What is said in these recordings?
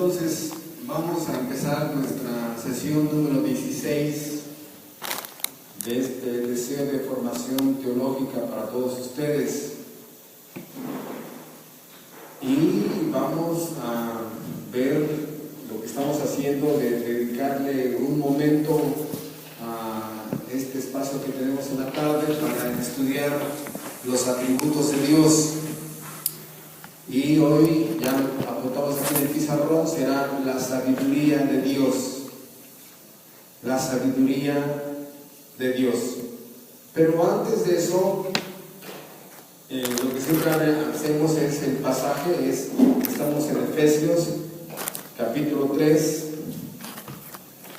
Entonces, vamos a empezar nuestra sesión número 16 de este deseo de formación teológica para todos ustedes. Y vamos a ver lo que estamos haciendo de dedicarle un momento a este espacio que tenemos en la tarde para estudiar los atributos de Dios. Y hoy, ya apuntamos aquí en el pizarrón, será la sabiduría de Dios. La sabiduría de Dios. Pero antes de eso, lo que siempre hacemos es el pasaje, estamos en Efesios, capítulo 3,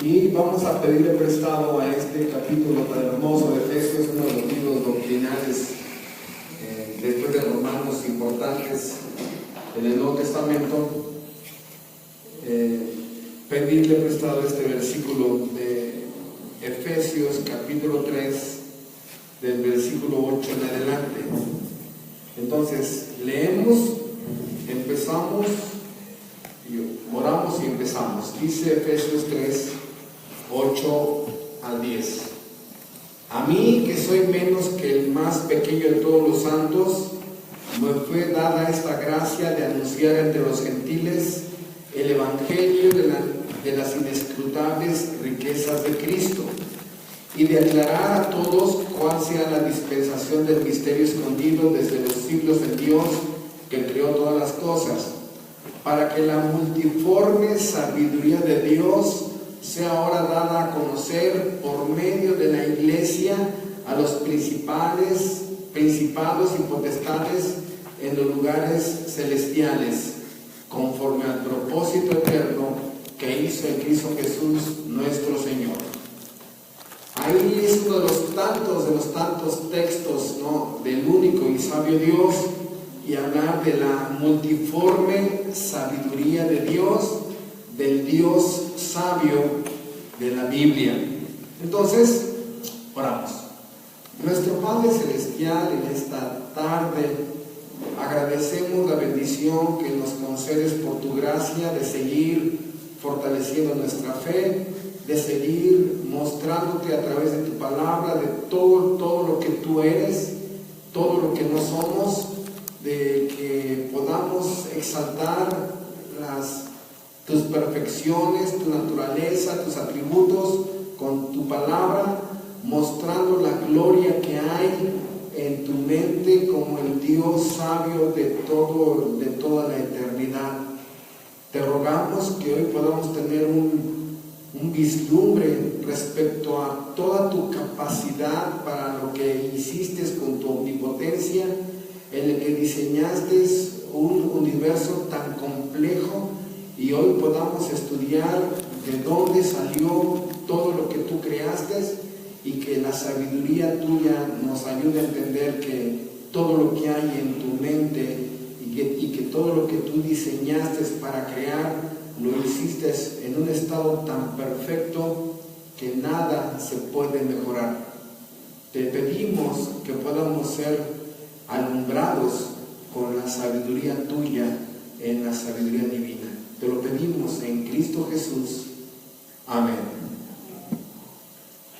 y vamos a pedirle prestado a este capítulo tan hermoso de Efesios, uno de los libros doctrinales, después de Romanos, importantes en el Nuevo Testamento, pedirle prestado este versículo de Efesios capítulo 3, del versículo 8 en adelante. Entonces, leemos, empezamos, oramos y empezamos. Dice Efesios 3, 8 al 10. A mí, que soy menos que el más pequeño de todos los santos, me fue dada esta gracia de anunciar entre los gentiles el evangelio de las inescrutables riquezas de Cristo, y de aclarar a todos cuál sea la dispensación del misterio escondido desde los siglos de Dios que creó todas las cosas, para que la multiforme sabiduría de Dios sea ahora dada a conocer por medio de la Iglesia a los principados y potestades en los lugares celestiales, conforme al propósito eterno que hizo en Cristo Jesús nuestro Señor. Ahí es uno de los tantos textos, ¿no?, del único y sabio Dios, y hablar de la multiforme sabiduría de Dios, del Dios sabio de la Biblia. Entonces, oramos. Nuestro Padre Celestial, en esta tarde agradecemos la bendición que nos concedes por tu gracia de seguir fortaleciendo nuestra fe, de seguir mostrándote a través de tu palabra, de todo lo que tú eres, todo lo que no somos, de que podamos exaltar tus perfecciones, tu naturaleza, tus atributos con tu palabra, mostrando la gloria que hay en tu mente como el Dios sabio de toda la eternidad. Te rogamos que hoy podamos tener un vislumbre respecto a toda tu capacidad para lo que hiciste con tu omnipotencia, en el que diseñaste un universo tan complejo, y hoy podamos estudiar de dónde salió todo lo que tú creaste, y que la sabiduría tuya nos ayude a entender que todo lo que hay en tu mente y que todo lo que tú diseñaste para crear lo hiciste en un estado tan perfecto que nada se puede mejorar. Te pedimos que podamos ser alumbrados con la sabiduría tuya en la sabiduría divina. Te lo pedimos en Cristo Jesús. Amén.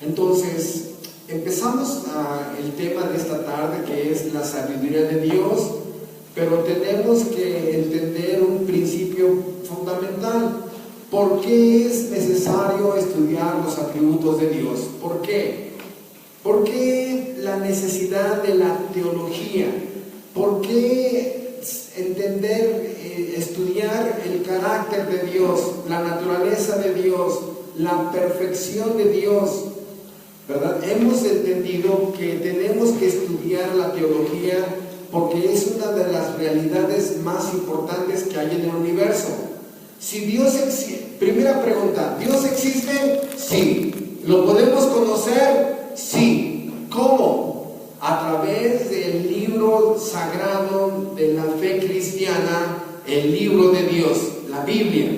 Entonces, empezamos el tema de esta tarde, que es la sabiduría de Dios, pero tenemos que entender un principio fundamental. ¿Por qué es necesario estudiar los atributos de Dios? ¿Por qué? ¿Por qué la necesidad de la teología? ¿Por qué entender, estudiar el carácter de Dios, la naturaleza de Dios, la perfección de Dios? ¿Verdad? Hemos entendido que tenemos que estudiar la teología porque es una de las realidades más importantes que hay en el universo. Si Dios existe, primera pregunta, ¿Dios existe? Sí. ¿Lo podemos conocer? Sí. ¿Cómo? A través del libro sagrado de la fe cristiana, el libro de Dios, la Biblia.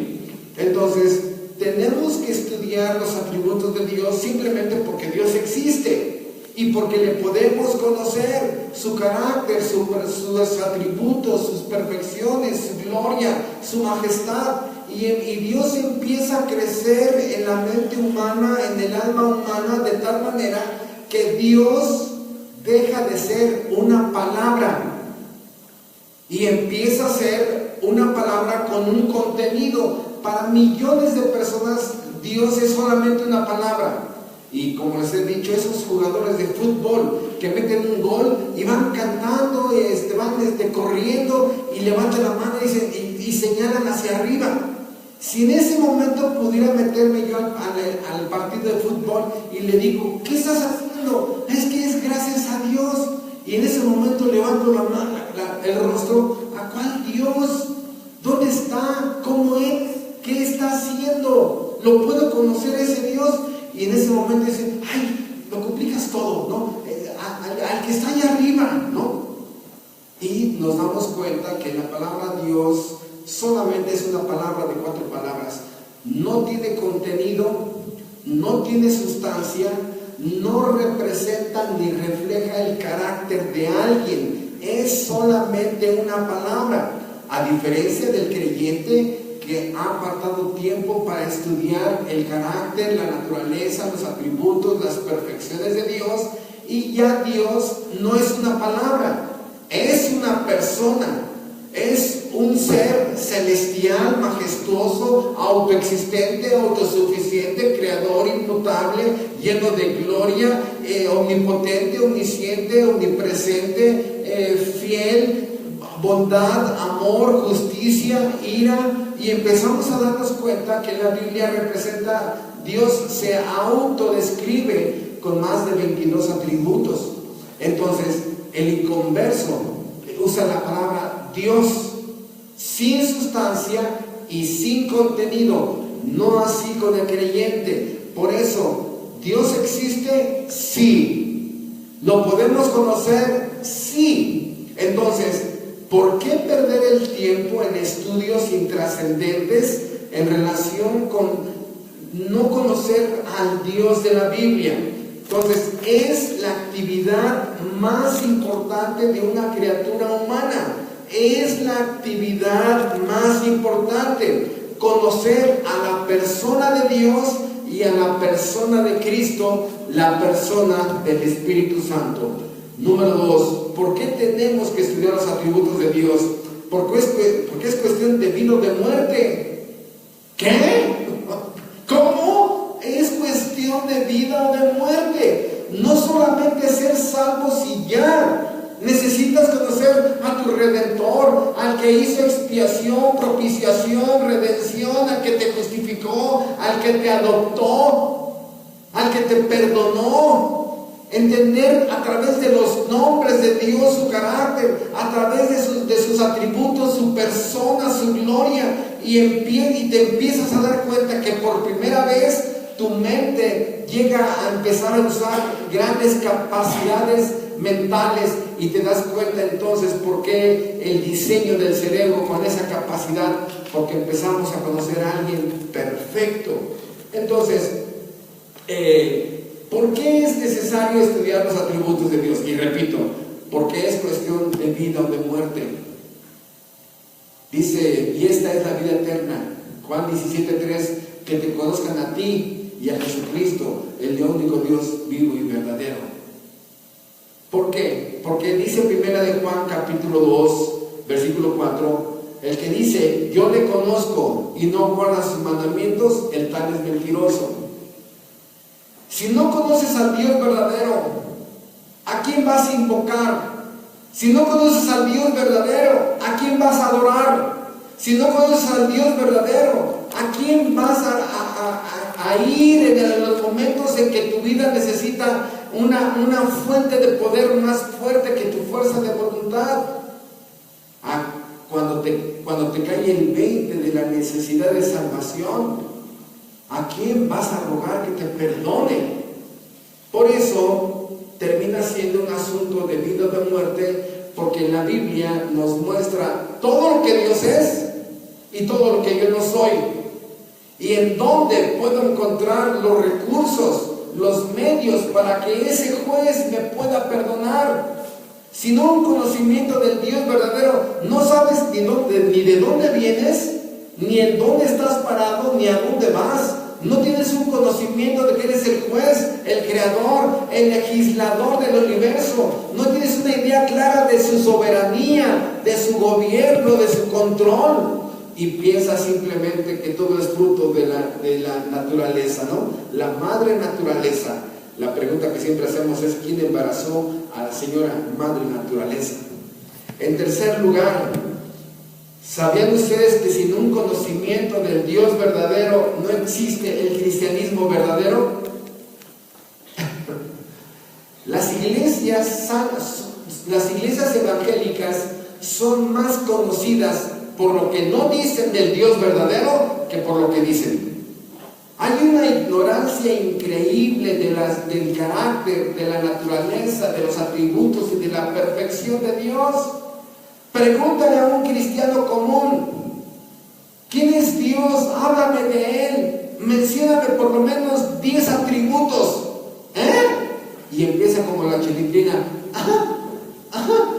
Entonces, tenemos que estudiar los atributos de Dios simplemente porque Dios existe y porque le podemos conocer su carácter, sus atributos, sus perfecciones, su gloria, su majestad, y Dios empieza a crecer en la mente humana, en el alma humana, de tal manera que Dios deja de ser una palabra y empieza a ser una palabra con un contenido. Para millones de personas Dios es solamente una palabra. Y como les he dicho, esos jugadores de fútbol que meten un gol y van cantando, van corriendo y levantan la mano y señalan hacia arriba. Si en ese momento pudiera meterme yo al partido de fútbol y le digo, ¿qué estás haciendo? Es que es gracias a Dios. Y en ese momento levanto la mano, el rostro. ¿A cuál Dios? ¿Dónde está? ¿Cómo es? ¿Qué está haciendo? ¿Lo puedo conocer ese Dios? Y en ese momento dicen, ay, lo complicas todo, ¿no? Al que está allá arriba, ¿no? Y nos damos cuenta que la palabra Dios solamente es una palabra de 4 palabras. No tiene contenido, no tiene sustancia, no representa ni refleja el carácter de alguien. Es solamente una palabra. A diferencia del creyente que ha apartado tiempo para estudiar el carácter, la naturaleza, los atributos, las perfecciones de Dios, y ya Dios no es una palabra, es una persona, es un ser celestial, majestuoso, autoexistente, autosuficiente, creador, inmutable, lleno de gloria, omnipotente, omnisciente, omnipresente, fiel, bondad, amor, justicia, ira. Y empezamos a darnos cuenta que la Biblia representa, Dios se autodescribe con más de 22 atributos. Entonces, el inconverso usa la palabra Dios sin sustancia y sin contenido, no así con el creyente. Por eso, ¿Dios existe? Sí. ¿Lo podemos conocer? Sí. Entonces, ¿por qué perder el tiempo en estudios intrascendentes en relación con no conocer al Dios de la Biblia? Entonces, es la actividad más importante de una criatura humana. Es la actividad más importante. Conocer a la persona de Dios y a la persona de Cristo, la persona del Espíritu Santo. Número 2, ¿por qué tenemos que estudiar los atributos de Dios? Porque es cuestión de vida o de muerte. ¿Qué? ¿Cómo? Es cuestión de vida o de muerte. No solamente ser salvos y ya. Necesitas conocer a tu Redentor, al que hizo expiación, propiciación, redención, al que te justificó, al que te adoptó, al que te perdonó. Entender a través de los nombres de Dios su carácter, a través de sus atributos, su persona, su gloria, y te empiezas a dar cuenta que por primera vez tu mente llega a empezar a usar grandes capacidades mentales, y te das cuenta entonces por qué el diseño del cerebro con esa capacidad, porque empezamos a conocer a alguien perfecto. Entonces, ¿por qué es necesario estudiar los atributos de Dios? Y repito, porque es cuestión de vida o de muerte. Dice, y esta es la vida eterna, Juan 17:3, que te conozcan a ti y a Jesucristo, el único Dios vivo y verdadero. ¿Por qué? Porque dice primera de Juan capítulo 2, versículo 4, el que dice, yo le conozco y no guarda sus mandamientos, el tal es mentiroso. Si no conoces al Dios verdadero, ¿a quién vas a invocar? Si no conoces al Dios verdadero, ¿a quién vas a adorar? Si no conoces al Dios verdadero, ¿a quién vas a ir en los momentos en que tu vida necesita una fuente de poder más fuerte que tu fuerza de voluntad? Cuando te cae el 20 de la necesidad de salvación, ¿a quién vas a rogar que te perdone? Por eso termina siendo un asunto de vida o de muerte, porque en la Biblia nos muestra todo lo que Dios es y todo lo que yo no soy, y en dónde puedo encontrar los recursos, los medios para que ese juez me pueda perdonar. Si no un conocimiento del Dios verdadero, no sabes ni de dónde vienes, ni en dónde estás parado, ni a dónde vas. No tienes un conocimiento de que eres el juez, el creador, el legislador del universo. No tienes una idea clara de su soberanía, de su gobierno, de su control. Y piensas simplemente que todo es fruto de la naturaleza, ¿no? La madre naturaleza. La pregunta que siempre hacemos es: ¿quién embarazó a la señora madre naturaleza? En tercer lugar, ¿sabían ustedes que sin un conocimiento del Dios verdadero no existe el cristianismo verdadero? Las iglesias evangélicas son más conocidas por lo que no dicen del Dios verdadero que por lo que dicen. Hay una ignorancia increíble del carácter, de la naturaleza, de los atributos y de la perfección de Dios. Pregúntale a un cristiano común: ¿quién es Dios? Háblame de Él. Mencióname por lo menos 10 atributos. Y empieza como la chilitrina.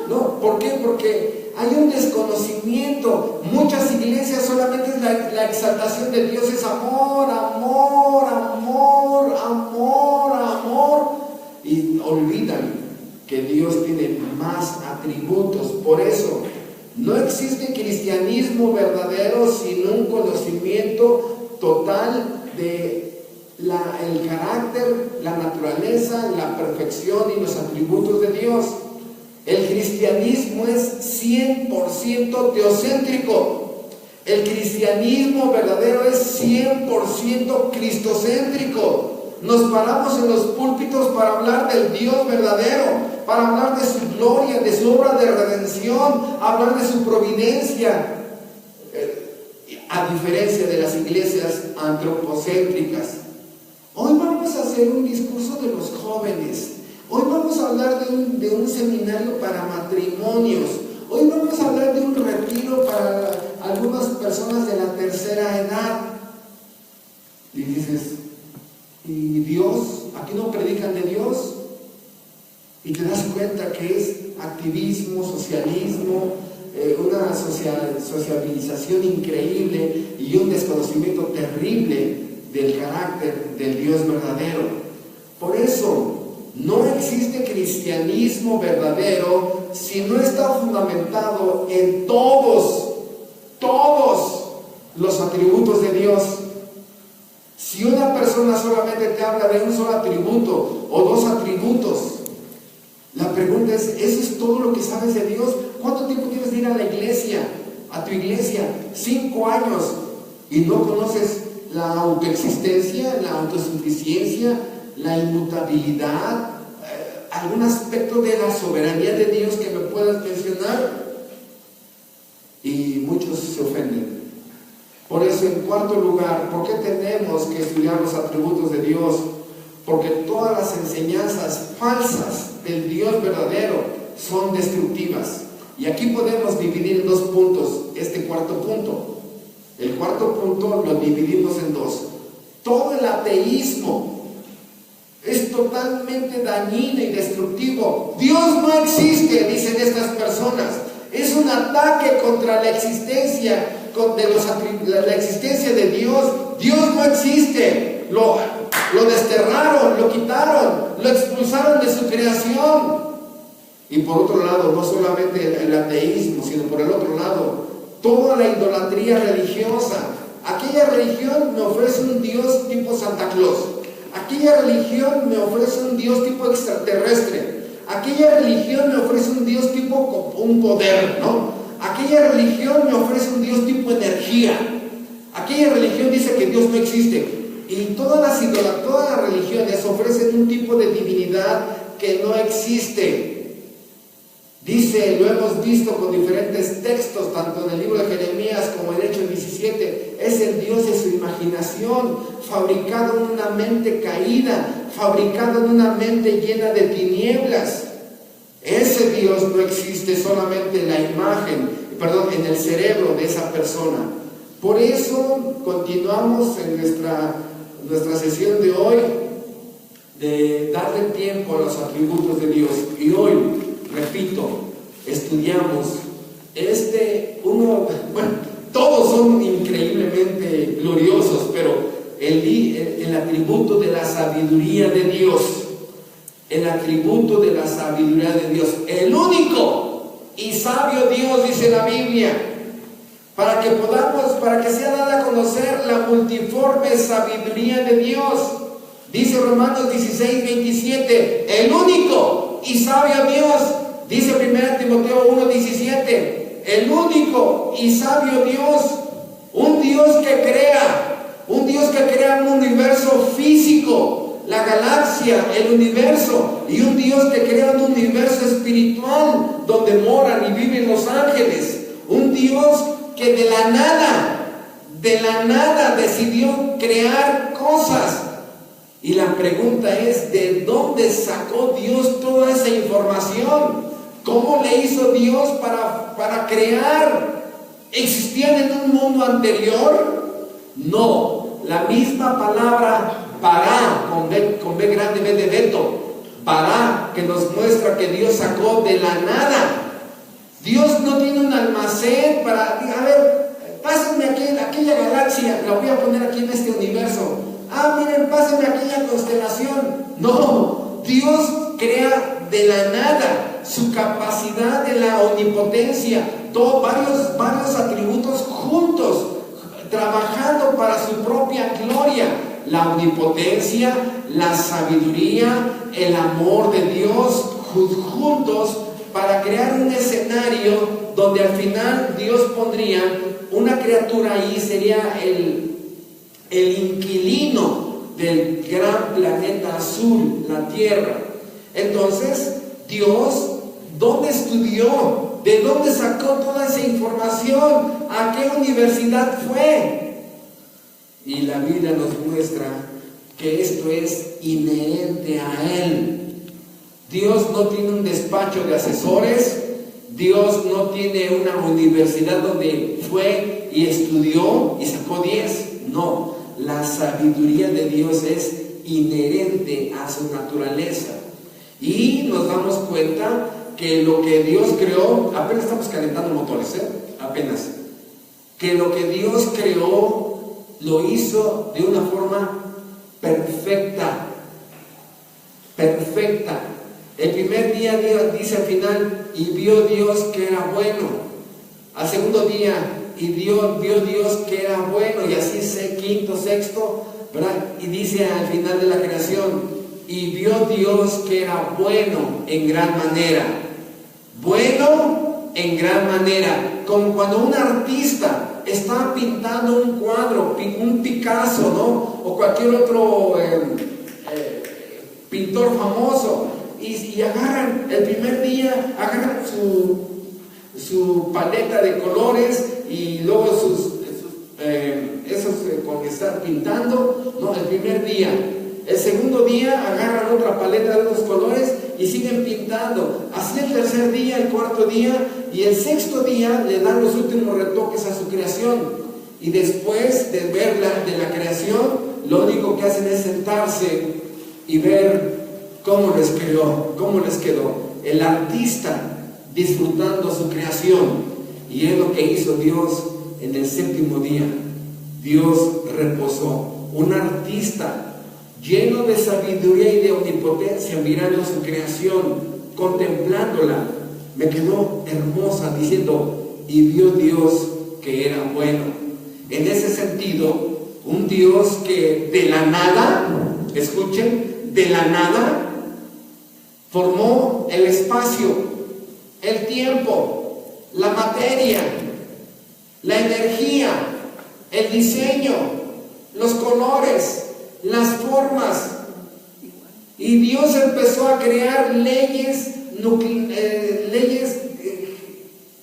No, ¿por qué? Porque hay un desconocimiento. Muchas iglesias solamente es la exaltación de Dios, es amor, amor, amor, amor, amor. Y olvidan que Dios tiene más atributos. Por eso, no existe cristianismo verdadero sin un conocimiento total de el carácter, la naturaleza, la perfección y los atributos de Dios. El cristianismo es 100% teocéntrico. El cristianismo verdadero es 100% cristocéntrico. Nos paramos en los púlpitos para hablar del Dios verdadero, para hablar de su gloria, de su obra de redención, hablar de su providencia, a diferencia de las iglesias antropocéntricas. Hoy vamos a hacer un discurso de los jóvenes. Hoy vamos a hablar de un seminario para matrimonios. Hoy vamos a hablar de un retiro para algunas personas de la tercera edad. Y dices: ¿y Dios? ¿Aquí no predican de Dios? Y te das cuenta que es activismo, socialismo, una sociabilización increíble y un desconocimiento terrible del carácter del Dios verdadero. Por eso, no existe cristianismo verdadero si no está fundamentado en todos los atributos de Dios. Si una persona solamente te habla de un solo atributo o 2 atributos, la pregunta es: ¿eso es todo lo que sabes de Dios? ¿Cuánto tiempo tienes de ir a la iglesia, a tu iglesia? 5 años, y no conoces la autoexistencia, la autosuficiencia, la inmutabilidad, algún aspecto de la soberanía de Dios que me puedas mencionar. Y muchos se ofenden. Por eso, en cuarto lugar, ¿por qué tenemos que estudiar los atributos de Dios? Porque todas las enseñanzas falsas del Dios verdadero son destructivas. Y aquí podemos dividir en 2 puntos este cuarto punto. El cuarto punto lo dividimos en 2. Todo el ateísmo es totalmente dañino y destructivo. Dios no existe, dicen estas personas. Es un ataque contra la existencia la existencia de Dios. Dios no existe. Lo desterraron, lo quitaron, lo expulsaron de su creación. Y por otro lado, no solamente el ateísmo, sino por el otro lado, toda la idolatría religiosa. Aquella religión me ofrece un Dios tipo Santa Claus. Aquella religión me ofrece un Dios tipo extraterrestre. Aquella religión me ofrece un Dios tipo un poder, ¿no? Aquella religión me ofrece un Dios tipo energía. Aquella religión dice que Dios no existe. Y todas las religiones ofrecen un tipo de divinidad que no existe. Dice, lo hemos visto con diferentes textos, tanto en el libro de Jeremías como en Hechos 17, es el Dios de su imaginación, fabricado en una mente caída, fabricado en una mente llena de tinieblas. Ese Dios no existe, solamente en la imagen, en el cerebro de esa persona. Por eso continuamos en nuestra sesión de hoy, de darle tiempo a los atributos de Dios. Y hoy, repito, estudiamos todos son increíblemente gloriosos, pero el atributo de la sabiduría de Dios, el atributo de la sabiduría de Dios, el único y sabio Dios, dice la Biblia, para que sea dada a conocer la multiforme sabiduría de Dios. Dice Romanos 16:27, el único y sabio Dios. Dice 1 Timoteo 1:17, el único y sabio Dios, un Dios que crea un universo físico, la galaxia, el universo, y un Dios que crea un universo espiritual donde moran y viven los ángeles. Un Dios que de la nada decidió crear cosas. Y la pregunta es, ¿de dónde sacó Dios toda esa información? ¿Cómo le hizo Dios para crear? ¿Existían en un mundo anterior? No. La misma palabra Bará, con B grande, B de Beto, Bará, que nos muestra que Dios sacó de la nada. Dios no tiene un almacén para, a ver, pásenme aquella galaxia, la voy a poner aquí en este universo. Miren, pásenme aquella constelación. No, Dios crea de la nada. Su capacidad de la omnipotencia, varios atributos juntos, trabajando para su propia gloria. La omnipotencia, la sabiduría, el amor de Dios, juntos para crear un escenario donde al final Dios pondría una criatura ahí, sería el inquilino del gran planeta azul, la Tierra. Entonces, Dios, ¿dónde estudió? ¿De dónde sacó toda esa información? ¿A qué universidad fue? Y la Biblia nos muestra que esto es inherente a Él. Dios no tiene un despacho de asesores, Dios no tiene una universidad donde fue y estudió y sacó 10. No, la sabiduría de Dios es inherente a su naturaleza. Y nos damos cuenta que lo que Dios creó, apenas estamos calentando motores, apenas, que lo que Dios creó lo hizo de una forma perfecta. El primer día Dios dice al final, y vio Dios que era bueno. Al segundo día, y vio Dios que era bueno, y así quinto, sexto, ¿verdad? Y dice al final de la creación, y vio Dios que era bueno en gran manera. Bueno en gran manera, como cuando un artista está pintando un cuadro, un Picasso, ¿no? O cualquier otro pintor famoso, y agarran el primer día, agarran su paleta de colores y luego esos con que están pintando, ¿no? El primer día. El segundo día agarran otra paleta de los colores y siguen pintando. Así el tercer día, el cuarto día y el sexto día le dan los últimos retoques a su creación. Y después de ver de la creación, lo único que hacen es sentarse y ver cómo les quedó. El artista disfrutando su creación. Y es lo que hizo Dios en el séptimo día. Dios reposó. Un artista lleno de sabiduría y de omnipotencia, mirando su creación, contemplándola, me quedó hermosa, diciendo, y vio Dios que era bueno. En ese sentido, un Dios que de la nada, escuchen, de la nada, formó el espacio, el tiempo, la materia, la energía, el diseño, los colores, las formas, y Dios empezó a crear leyes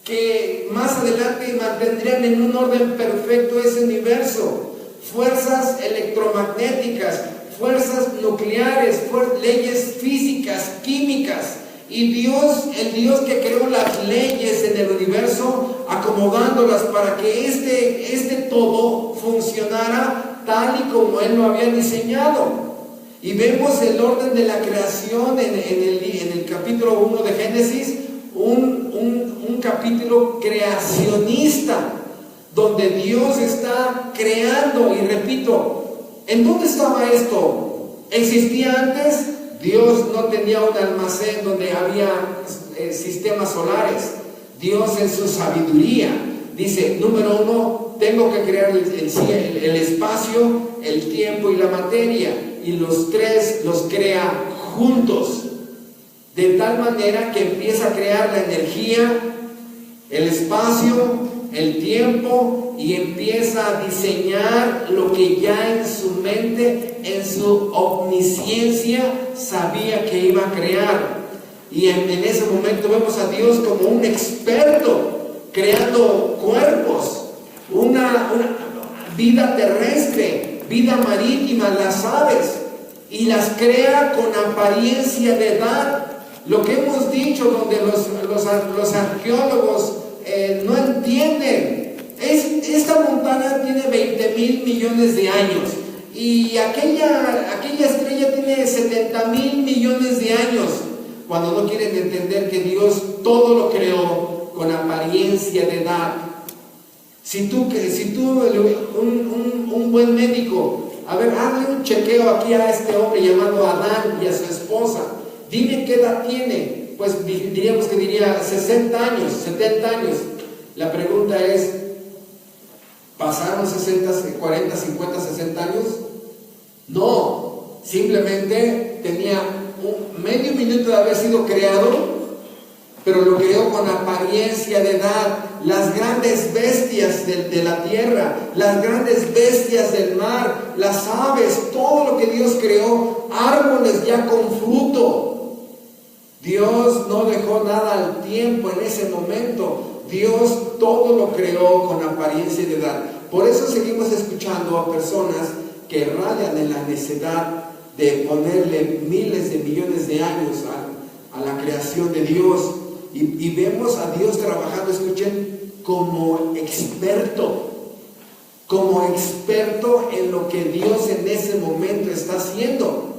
que más adelante mantendrían en un orden perfecto ese universo. Fuerzas electromagnéticas, fuerzas nucleares, leyes físicas, químicas. Y Dios, el Dios que creó las leyes en el universo, acomodándolas para que este todo funcionara tal y como Él lo había diseñado. Y vemos el orden de la creación en el capítulo 1 de Génesis, un capítulo creacionista, donde Dios está creando. Y repito, ¿en dónde estaba esto? ¿Existía antes? Dios no tenía un almacén donde había sistemas solares. Dios en su sabiduría dice, número uno, tengo que crear el espacio, el tiempo y la materia, y los tres los crea juntos, de tal manera que empieza a crear la energía, el espacio, el tiempo, y empieza a diseñar lo que ya en su mente, en su omnisciencia, sabía que iba a crear. Y en ese momento vemos a Dios como un experto creando cuerpos, una vida terrestre, vida marítima, las aves, y las crea con apariencia de edad. Lo que hemos dicho, donde los arqueólogos no entienden, esta montaña tiene 20,000 millones de años, y aquella estrella tiene 70,000 millones de años, cuando no quieren entender que Dios todo lo creó con apariencia de edad. Si tú un buen médico, a ver, hazle un chequeo aquí a este hombre llamado Adán y a su esposa, dime qué edad tiene. Pues diríamos que diría 60 años, 70 años. La pregunta es, ¿pasaron 60, 40, 50, 60 años? No, simplemente tenía medio minuto de haber sido creado, pero lo creó con apariencia de edad. Las grandes bestias de la tierra, las grandes bestias del mar, las aves, todo lo que Dios creó, árboles ya con fruto. Dios no dejó nada al tiempo en ese momento. Dios todo lo creó con apariencia de edad. Por eso seguimos escuchando a personas que rayan en la necedad de ponerle miles de millones de años a la creación de Dios. Y vemos a Dios trabajando, escuchen, como experto en lo que Dios en ese momento está haciendo.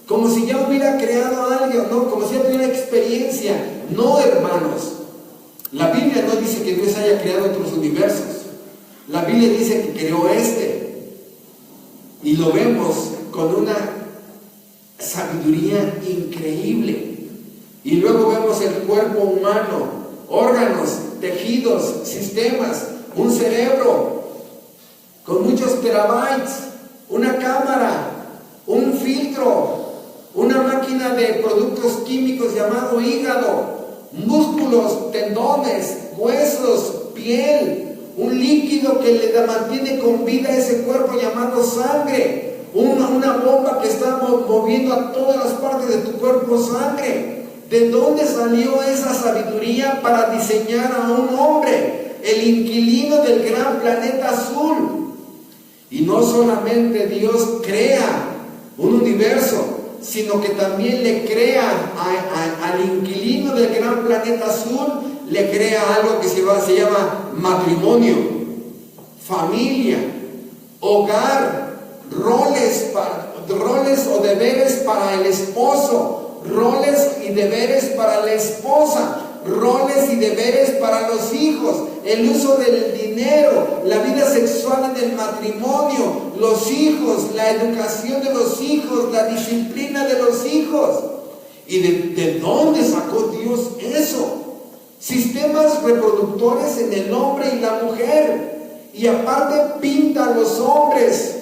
Como si ya hubiera creado a alguien, ¿no? Como si ya tuviera experiencia. No, hermanos. La Biblia no dice que Dios haya creado otros universos. La Biblia dice que creó este. Y lo vemos con una sabiduría increíble. Y luego vemos el cuerpo humano, órganos, tejidos, sistemas, un cerebro con muchos terabytes, una cámara, un filtro, una máquina de productos químicos llamado hígado, músculos, tendones, huesos, piel, un líquido que le mantiene con vida a ese cuerpo llamado sangre, una bomba que está moviendo a todas las partes de tu cuerpo sangre. ¿De dónde salió esa sabiduría para diseñar a un hombre, el inquilino del gran planeta azul? Y no solamente Dios crea un universo, sino que también le crea al inquilino del gran planeta azul, le crea algo que se llama matrimonio, familia, hogar, roles o deberes para el esposo, roles y deberes para la esposa, roles y deberes para los hijos, el uso del dinero, la vida sexual en el matrimonio, los hijos, la educación de los hijos, la disciplina de los hijos. ¿Y de dónde sacó Dios eso? Sistemas reproductores en el hombre y la mujer. Y aparte pinta a los hombres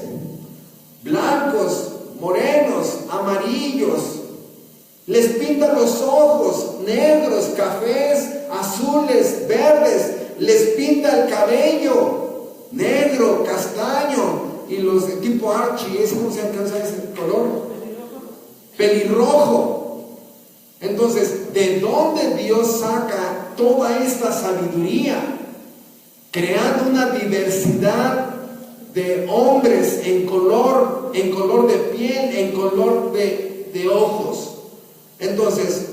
blancos, morenos, amarillos. Les pinta los ojos negros, cafés, azules, verdes. Les pinta el cabello negro, castaño, y los de tipo Archie, ¿cómo se alcanza ese color? Pelirrojo. Entonces, ¿de dónde Dios saca toda esta sabiduría? Creando una diversidad de hombres en color de piel, en color de ojos. Entonces,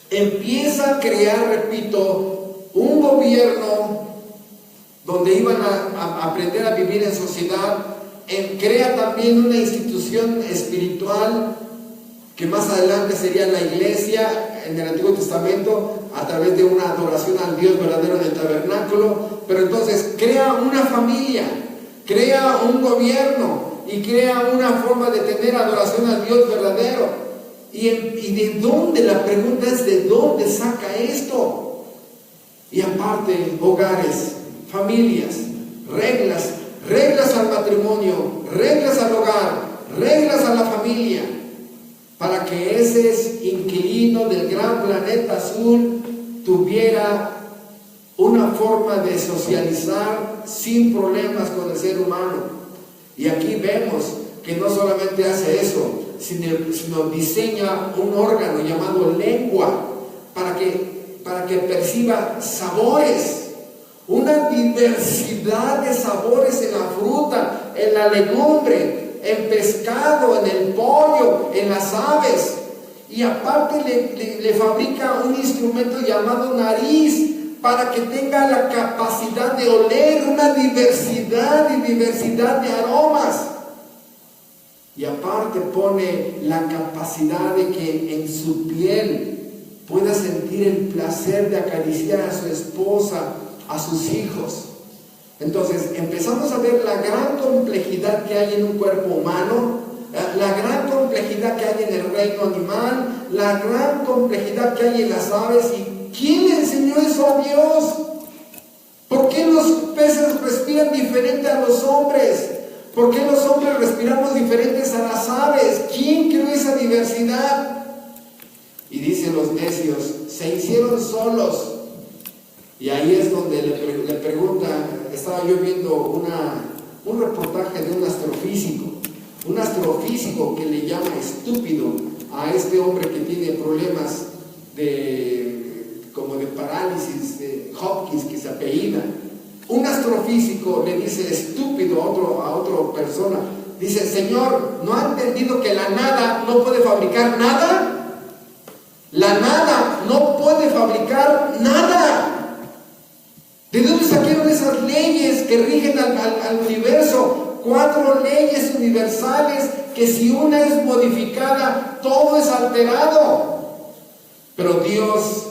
empieza a crear, repito, un gobierno donde iban a aprender a vivir en sociedad. Crea también una institución espiritual que más adelante sería la iglesia en el Antiguo Testamento, a través de una adoración al Dios verdadero en el tabernáculo. Pero entonces crea una familia, crea un gobierno y crea una forma de tener adoración al Dios verdadero. ¿Y de dónde? La pregunta es: ¿de dónde saca esto? Y aparte, hogares, familias, reglas al matrimonio, reglas al hogar, reglas a la familia, para que ese inquilino del gran planeta azul tuviera una forma de socializar sin problemas con el ser humano. Y aquí vemos que no solamente hace eso, sino diseña un órgano llamado lengua para que perciba sabores, una diversidad de sabores en la fruta, en la legumbre, en pescado, en el pollo, en las aves. Y aparte le fabrica un instrumento llamado nariz para que tenga la capacidad de oler una diversidad de aromas. Y aparte pone la capacidad de que en su piel pueda sentir el placer de acariciar a su esposa, a sus hijos. Entonces empezamos a ver la gran complejidad que hay en un cuerpo humano, la gran complejidad que hay en el reino animal, la gran complejidad que hay en las aves. ¿Y quién le enseñó eso a Dios? ¿Por qué los peces respiran diferente a los hombres? ¿Por qué los hombres respiramos diferentes a las aves? ¿Quién creó esa diversidad? Y dicen los necios: se hicieron solos. Y ahí es donde le pregunta. Estaba yo viendo un reportaje de un astrofísico que le llama estúpido a este hombre que tiene problemas como de parálisis de Hopkins, que se apellida. Un astrofísico le dice estúpido a otra persona. Dice: señor, ¿no ha entendido que la nada no puede fabricar nada? La nada no puede fabricar nada. ¿De dónde sacaron esas leyes que rigen al universo? 4 leyes universales que si una es modificada, todo es alterado. Pero Dios,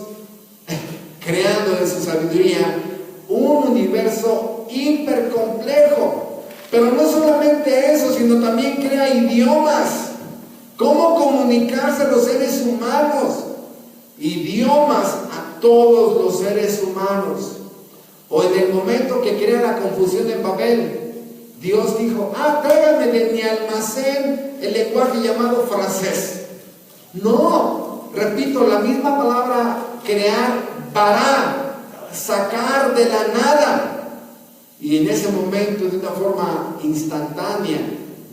creando en su sabiduría un universo hipercomplejo, pero no solamente eso, sino también crea idiomas. ¿Cómo comunicarse a los seres humanos? Idiomas a todos los seres humanos. O en el momento que crea la confusión en Babel, Dios dijo: tráiganme de mi almacén el lenguaje llamado francés. No, repito, la misma palabra crear, bara, sacar de la nada. Y en ese momento, de una forma instantánea,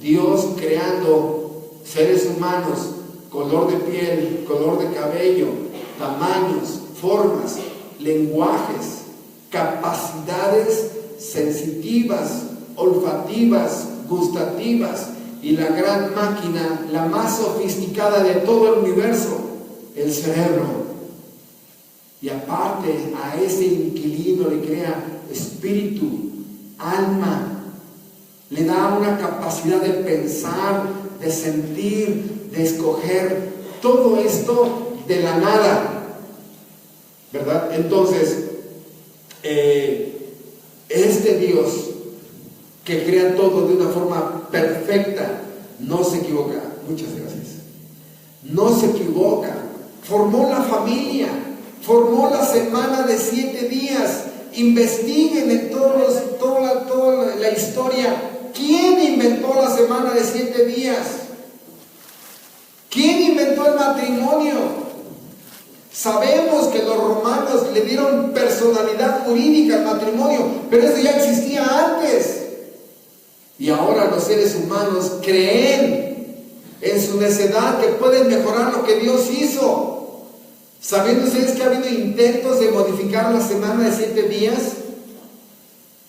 Dios creando seres humanos, color de piel, color de cabello, tamaños, formas, lenguajes, capacidades sensitivas, olfativas, gustativas, y la gran máquina, la más sofisticada de todo el universo, el cerebro. Y aparte a ese inquilino le crea espíritu, alma, le da una capacidad de pensar, de sentir, de escoger, todo esto de la nada, ¿verdad? Entonces, este Dios que crea todo de una forma perfecta no se equivoca. Muchas gracias. No se equivoca. Formó la familia, formó la semana de 7 días. Investiguen en toda la historia. ¿Quién inventó la semana de 7 días? ¿Quién inventó el matrimonio? Sabemos que los romanos le dieron personalidad jurídica al matrimonio, pero eso ya existía antes. Y ahora los seres humanos creen en su necedad que pueden mejorar lo que Dios hizo. ¿Sabiendo ustedes que ha habido intentos de modificar la semana de 7 días?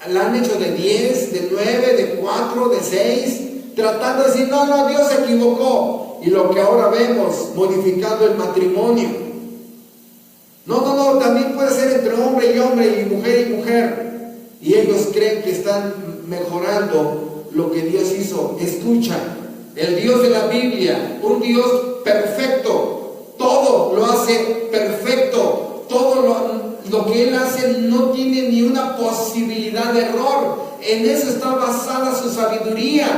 La han hecho de 10, de 9, de 4, de 6, tratando de decir: no, Dios se equivocó. Y lo que ahora vemos, modificando el matrimonio. No, también puede ser entre hombre y mujer y mujer. Y ellos creen que están mejorando lo que Dios hizo. Escucha, el Dios de la Biblia, un Dios perfecto, todo lo hace perfecto, todo lo que Él hace no tiene ni una posibilidad de error. En eso está basada su sabiduría.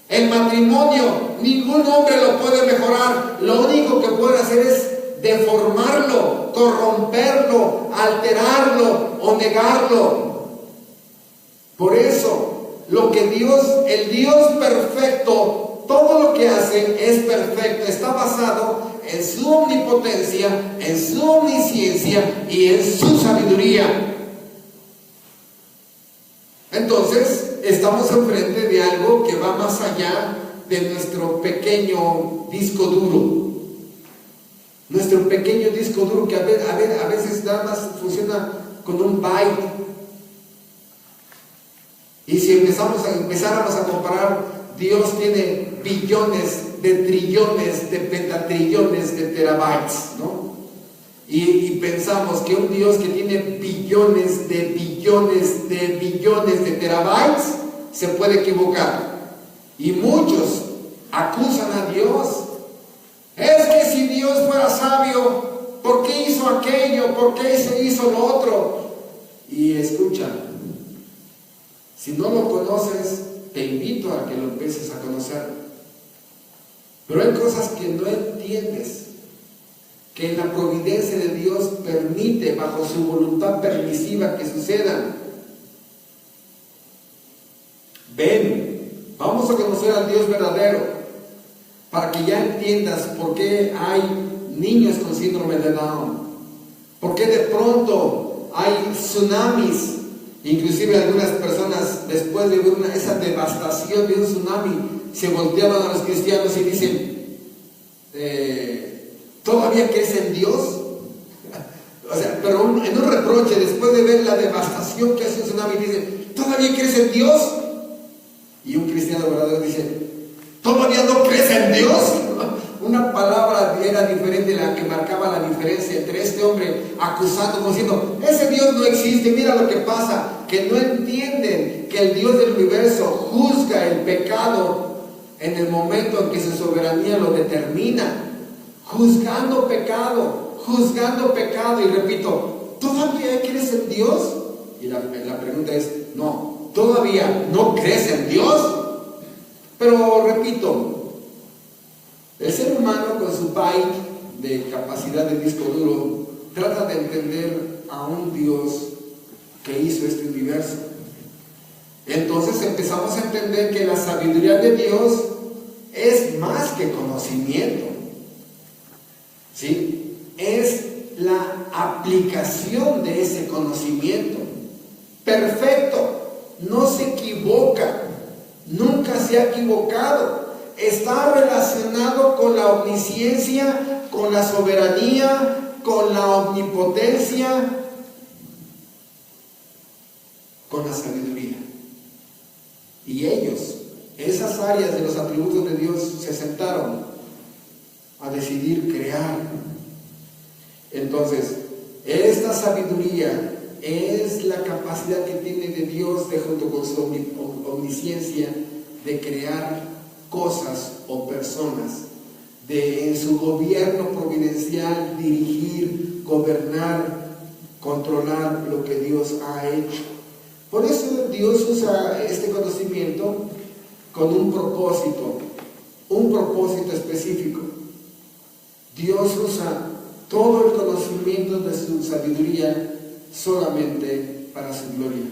El matrimonio, ningún hombre lo puede mejorar. Lo único que puede hacer es deformarlo, corromperlo, alterarlo o negarlo. Por eso, lo que el Dios perfecto, todo lo que hace es perfecto, está basado en su omnipotencia, en su omnisciencia y en su sabiduría. Entonces, estamos enfrente de algo que va más allá de nuestro pequeño disco duro. Nuestro pequeño disco duro que a veces nada más funciona con un byte. Y si empezáramos a comparar, Dios tiene billones de trillones de pentatrillones de terabytes, ¿no? Y pensamos que un Dios que tiene billones de billones de billones de terabytes se puede equivocar. Y muchos acusan a Dios. Es que si Dios fuera sabio, ¿por qué hizo aquello? ¿Por qué se hizo lo otro? Y escucha, si no lo conoces, te invito a que lo empieces a conocer. Pero hay cosas que no entiendes, que en la providencia de Dios permite, bajo su voluntad permisiva, que sucedan. Ven, vamos a conocer al Dios verdadero, para que ya entiendas por qué hay niños con síndrome de Down, por qué de pronto hay tsunamis. Inclusive algunas personas, después de ver esa devastación de un tsunami, se volteaban a los cristianos y dicen, ¿todavía crees en Dios? O sea, pero en un reproche, después de ver la devastación que hace un tsunami, dicen, ¿todavía crees en Dios? Y un cristiano verdadero dice, ¿todavía no crees en Dios? Una palabra era diferente, la que marcaba la diferencia entre este hombre acusando, como diciendo, ese Dios no existe, mira lo que pasa, que no entienden que el Dios del universo juzga el pecado en el momento en que su soberanía lo determina, juzgando pecado, y repito, ¿todavía crees en Dios? Y la pregunta es, no, ¿todavía no crees en Dios? Pero repito, el ser humano con su byte de capacidad de disco duro trata de entender a un Dios que hizo este universo. Entonces empezamos a entender que la sabiduría de Dios es más que conocimiento, ¿sí? Es la aplicación de ese conocimiento. Perfecto, no se equivoca, nunca se ha equivocado. Está relacionado con la omnisciencia, con la soberanía, con la omnipotencia, con la sabiduría. Y ellos, esas áreas de los atributos de Dios, se sentaron a decidir crear. Entonces, esta sabiduría es la capacidad que tiene de Dios, junto con su omnisciencia, de crear cosas o personas, de en su gobierno providencial dirigir, gobernar, controlar lo que Dios ha hecho. Por eso Dios usa este conocimiento con un propósito específico. Dios usa todo el conocimiento de su sabiduría solamente para su gloria,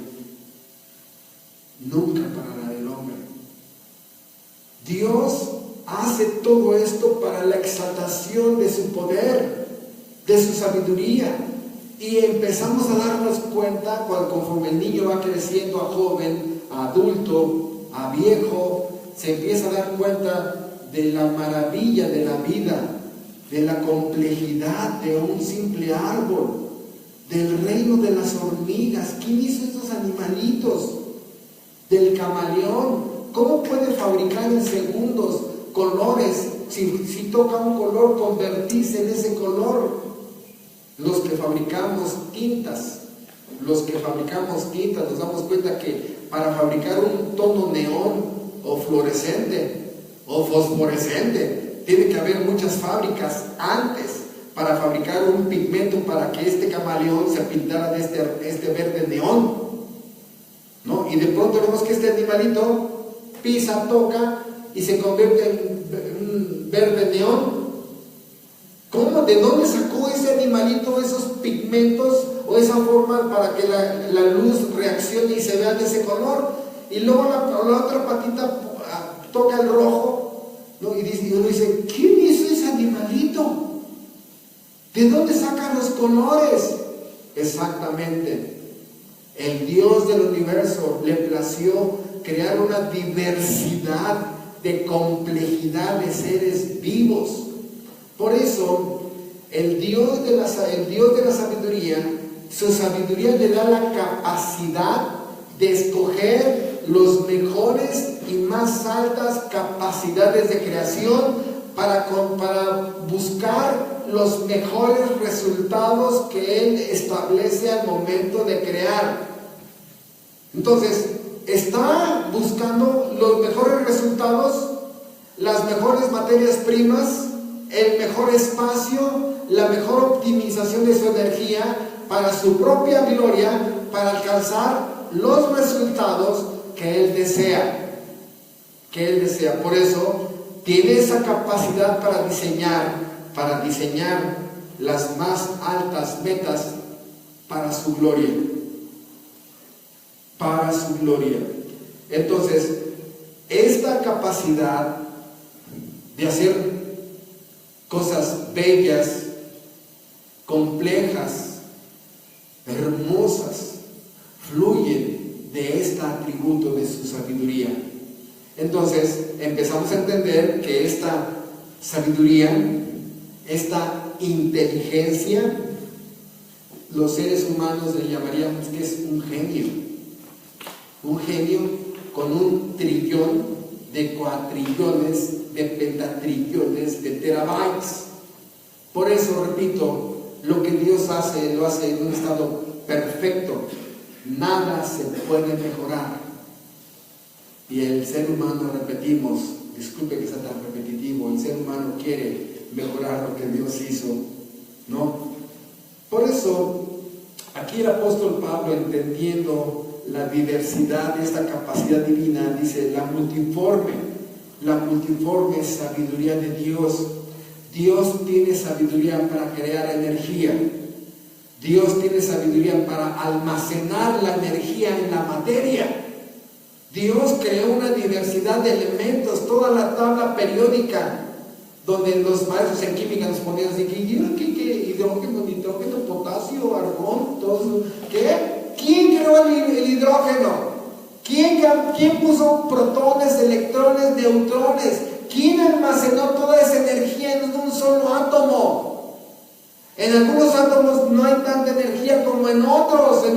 nunca para la del hombre. Dios hace todo esto para la exaltación de su poder, de su sabiduría. Y empezamos a darnos cuenta conforme el niño va creciendo a joven, a adulto, a viejo, se empieza a dar cuenta de la maravilla de la vida, de la complejidad de un simple árbol, del reino de las hormigas. ¿Quién hizo estos animalitos? Del camaleón. ¿Cómo puede fabricar en segundos colores? Si toca un color, convertirse en ese color. Los que fabricamos tintas nos damos cuenta que para fabricar un tono neón o fluorescente o fosforescente tiene que haber muchas fábricas antes para fabricar un pigmento para que este camaleón se pintara de este verde neón, ¿no? Y de pronto vemos que este animalito pisa, toca y se convierte en verde neón. ¿Cómo? ¿De dónde sacó ese animalito esos pigmentos o esa forma para que la luz reaccione y se vea de ese color? Y luego la otra patita toca el rojo, ¿no? Y uno dice, ¿quién hizo ese animalito? ¿De dónde sacan los colores? Exactamente. El Dios del universo le plació crear una diversidad de complejidad de seres vivos. Por eso, el Dios de la sabiduría, su sabiduría le da la capacidad de escoger los mejores y más altas capacidades de creación para buscar los mejores resultados que Él establece al momento de crear. Entonces, está buscando los mejores resultados, las mejores materias primas, el mejor espacio, la mejor optimización de su energía para su propia gloria, para alcanzar los resultados que Él desea. Por eso tiene esa capacidad para diseñar las más altas metas para su gloria. Para su gloria. Entonces, esta capacidad de hacer cosas bellas, complejas, hermosas, fluyen de este atributo de su sabiduría. Entonces empezamos a entender que esta sabiduría, esta inteligencia, los seres humanos le llamaríamos que es un genio con un trillón de cuatrillones, de pentatrillones, de terabytes. Por eso, repito, lo que Dios hace, lo hace en un estado perfecto. Nada se puede mejorar. Y el ser humano, repetimos, disculpe que sea tan repetitivo, el ser humano quiere mejorar lo que Dios hizo, ¿no? Por eso, aquí el apóstol Pablo, entendiendo la diversidad de esta capacidad divina, dice la multiforme sabiduría de Dios. Dios tiene sabiduría para crear energía. Dios tiene sabiduría para almacenar la energía en la materia. Dios creó una diversidad de elementos, toda la tabla periódica, donde los maestros en química nos ponían así, ¿qué? Hidrógeno, nitrógeno, potasio, argón, todo eso. ¿Qué? ¿Quién creó el hidrógeno? ¿Quién puso protones, electrones, neutrones? ¿Quién almacenó toda esa energía en un solo átomo? En algunos átomos no hay tanta energía como en otros se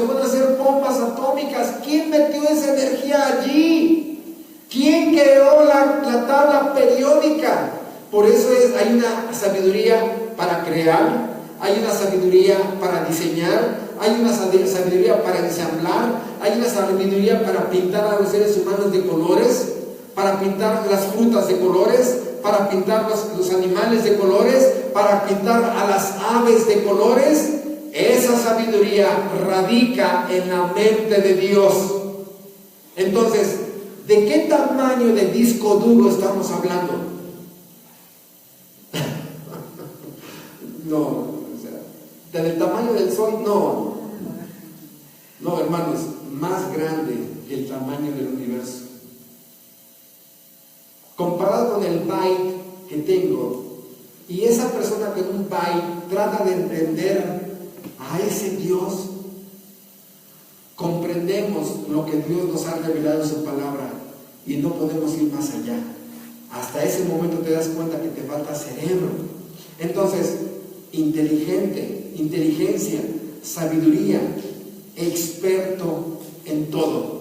pueden hacer bombas atómicas. ¿Quién metió esa energía allí? ¿Quién creó la tabla periódica? Por eso hay una sabiduría para crear, hay una sabiduría para diseñar, hay una sabiduría para ensamblar, hay una sabiduría para pintar a los seres humanos de colores, para pintar las frutas de colores, para pintar los animales de colores, para pintar a las aves de colores. Esa sabiduría radica en la mente de Dios. Entonces, ¿de qué tamaño de disco duro estamos hablando? No, o sea, ¿del tamaño del sol? No, hermanos, más grande que el tamaño del universo. Comparado con el byte que tengo, y esa persona con un byte trata de entender a ese Dios, comprendemos lo que Dios nos ha revelado en su palabra y no podemos ir más allá. Hasta ese momento te das cuenta que te falta cerebro. Entonces, inteligencia, sabiduría, experto en todo.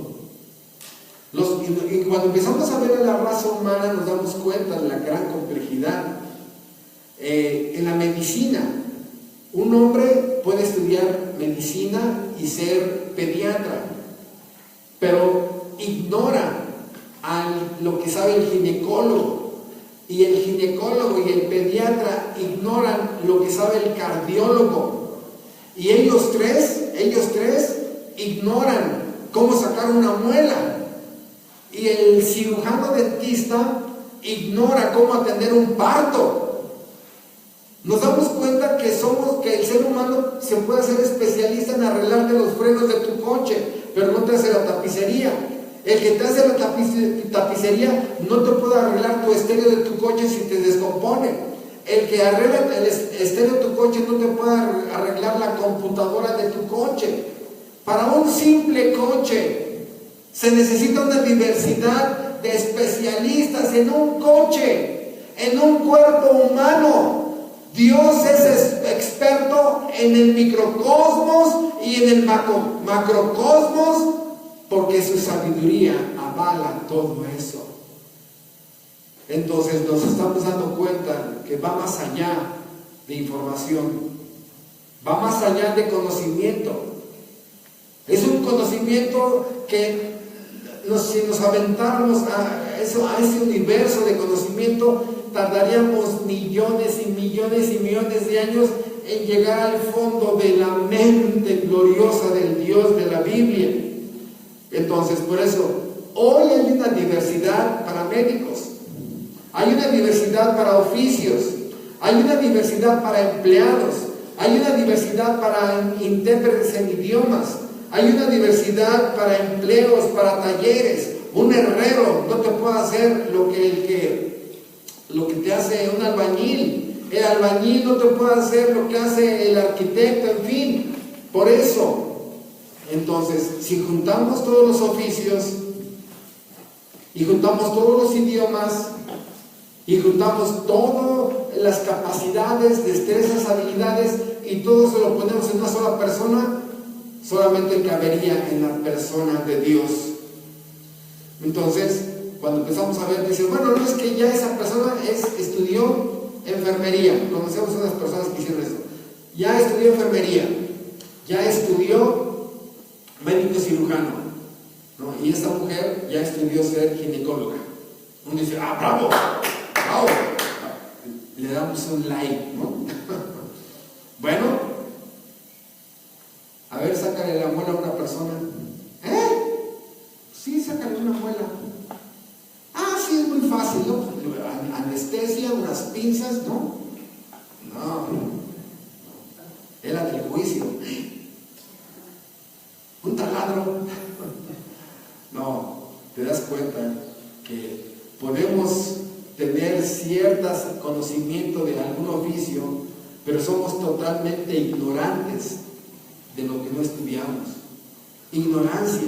Y cuando empezamos a ver a la raza humana nos damos cuenta de la gran complejidad. En la medicina, un hombre puede estudiar medicina y ser pediatra, pero ignora lo que sabe el ginecólogo, y el ginecólogo y el pediatra ignoran lo que sabe el cardiólogo. Y ellos tres ignoran cómo sacar una muela. Y el cirujano dentista ignora cómo atender un parto. Nos damos cuenta que el ser humano se puede hacer especialista en arreglarte los frenos de tu coche, pero no te hace la tapicería. El que te hace la tapicería no te puede arreglar tu estéreo de tu coche si te descompone. El que arregla el estéreo de tu coche no te puede arreglar la computadora de tu coche. Para un simple coche se necesita una diversidad de especialistas en un coche, en un cuerpo humano. Dios es experto en el microcosmos y en el macrocosmos, porque su sabiduría avala todo eso. Entonces nos estamos dando cuenta que va más allá de información, va más allá de conocimiento. Es un conocimiento que si nos aventáramos a ese universo de conocimiento, tardaríamos millones y millones y millones de años en llegar al fondo de la mente gloriosa del Dios de la Biblia. Entonces, por eso, hoy hay una diversidad para médicos, hay una diversidad para oficios, hay una diversidad para empleados, hay una diversidad para intérpretes en idiomas, hay una diversidad para empleos, para talleres. Un herrero no te puede hacer lo que te hace un albañil. El albañil no te puede hacer lo que hace el arquitecto, en fin. Por eso, entonces, si juntamos todos los oficios y juntamos todos los idiomas y juntamos todas las capacidades, destrezas, habilidades y todo se lo ponemos en una sola persona, solamente cabería en la persona de Dios. Entonces, cuando empezamos a ver, dicen, bueno, no es que ya esa persona estudió enfermería. Conocemos unas personas que hicieron eso. Ya estudió enfermería, ya estudió médico cirujano, ¿no? Y esta mujer ya estudió ser ginecóloga. Uno dice, bravo, bravo. Le damos un like, ¿no? Bueno, a ver, sácale la muela a una persona. Sí, sácale una muela. Sí, es muy fácil, ¿no? Anestesia, unas pinzas, ¿no? No. Era del juicio. Un taladro. No, te das cuenta que podemos tener ciertos conocimiento de algún oficio, pero somos totalmente ignorantes de lo que no estudiamos. Ignorancia,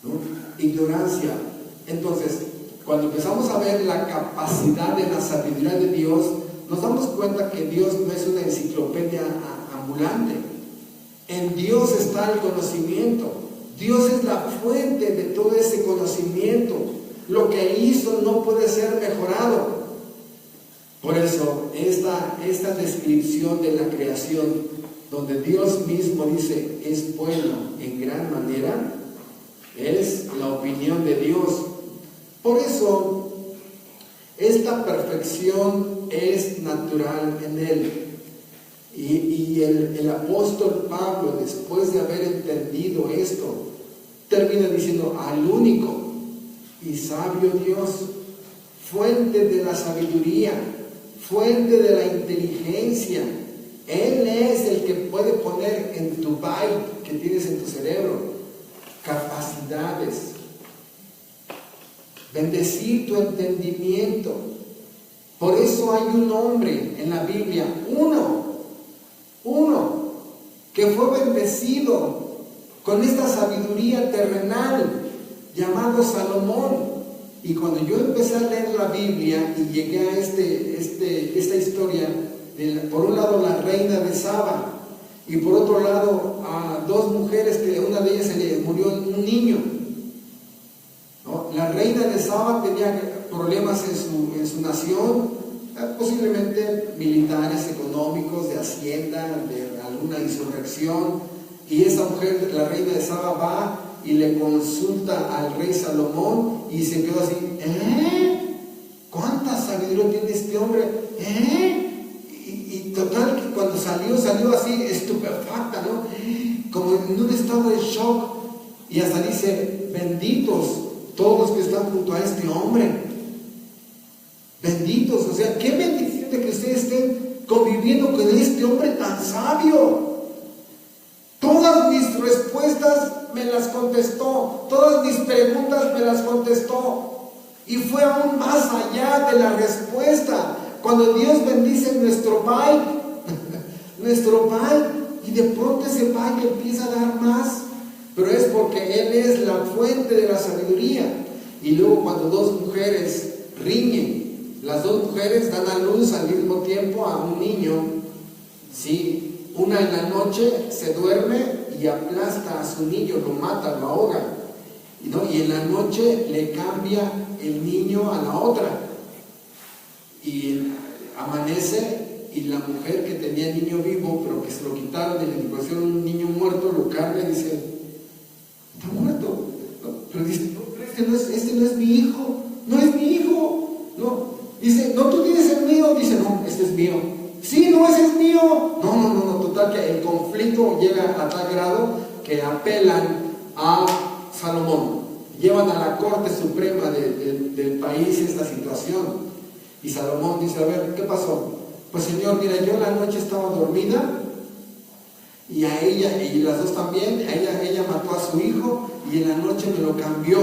¿no? Ignorancia. Entonces, cuando empezamos a ver la capacidad de la sabiduría de Dios, nos damos cuenta que Dios no es una enciclopedia ambulante. En Dios está el conocimiento. Dios es la fuente de todo ese conocimiento. Lo que hizo no puede ser mejorado. Por eso, esta descripción de la creación, donde Dios mismo dice, es bueno en gran manera, es la opinión de Dios. Por eso, esta perfección es natural en Él. Y el apóstol Pablo, después de haber entendido esto, termina diciendo, al único y sabio Dios, fuente de la sabiduría, fuente de la inteligencia. Él es el que puede poner en tu byte que tienes en tu cerebro capacidades, bendecir tu entendimiento. Por eso hay un hombre en la Biblia, uno, que fue bendecido con esta sabiduría terrenal, llamado Salomón. Y cuando yo empecé a leer la Biblia y llegué a esta historia, por un lado la reina de Saba, y por otro lado a dos mujeres que una de ellas se le murió un niño, ¿no? La reina de Saba tenía problemas en su nación, posiblemente militares, económicos, de hacienda, de alguna insurrección, y esa mujer, la reina de Saba, va y le consulta al rey Salomón y se quedó así, ¿cuántas sabiduría tiene este hombre? Y total que cuando salió así estupefacta, ¿no? Como en un estado de shock. Y hasta dice, benditos todos los que están junto a este hombre. Benditos, o sea, qué bendición de que ustedes estén conviviendo con este hombre tan sabio. Todas mis respuestas me las contestó, todas mis preguntas me las contestó. Y fue aún más allá de la respuesta. Cuando Dios bendice nuestro bike, y de pronto ese bike empieza a dar más, pero es porque Él es la fuente de la sabiduría. Y luego cuando dos mujeres riñen, las dos mujeres dan a luz al mismo tiempo a un niño, ¿sí? Una en la noche se duerme y aplasta a su niño, lo mata, lo ahoga, ¿no? Y en la noche le cambia el niño a la otra. Y amanece y la mujer que tenía el niño vivo, pero que se lo quitaron y le pusieron un niño muerto, lo carga y dice, está muerto. No, pero dice, no, pero este no es mi hijo, no es mi hijo. No, dice, no, tú tienes el mío. Dice, no, este es mío. Sí, no, ese es mío. No, total que el conflicto llega a tal grado que apelan a Salomón. Llevan a la Corte Suprema del país esta situación. Y Salomón dice, a ver, ¿qué pasó? Pues señor, mira, yo la noche estaba dormida y a ella, y las dos también, ella mató a su hijo y en la noche me lo cambió.